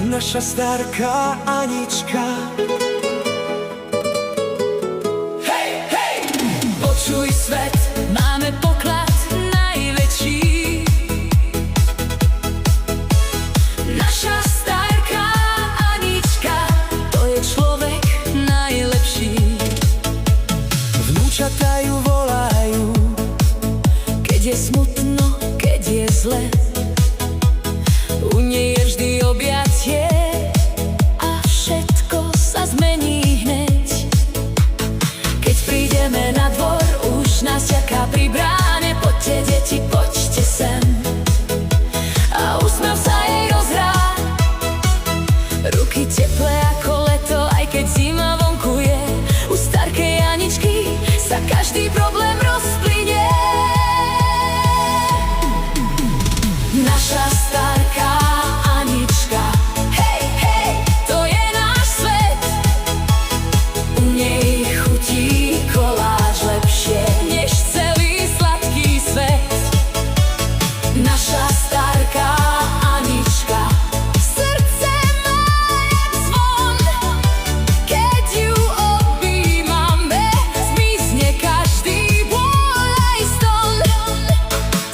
naša starka Anička. Hej, hej! Počuj svet, máme poklad najväčší. Naša starka Anička, to je človek najlepší. Vnúčatá ju volajú, Keď je smutno, keď je zle, u nej je vždy objatie a všetko sa zmení hneď. Keď prídeme na dvor, už nás čaká pri bráne. Poďte deti, poďte sem, a úsmev sa jej rozhrá. Ruky teplé ako leto, aj keď zima vonku je. U starkej Aničky sa každý problém rozplynie. Naša starka Anička, hej, hej, to je náš svet. U nej chutí koláč lepšie než celý sladký svet. Naša starka Anička, srdce má jak zvon. Keď ju objímame, zmizne každý bôľ aj ston.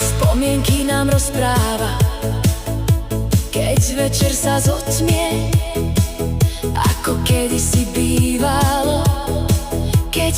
Spomienky nám rozpráva, keď večer sa zotmie, ako kedysi bývalo, keď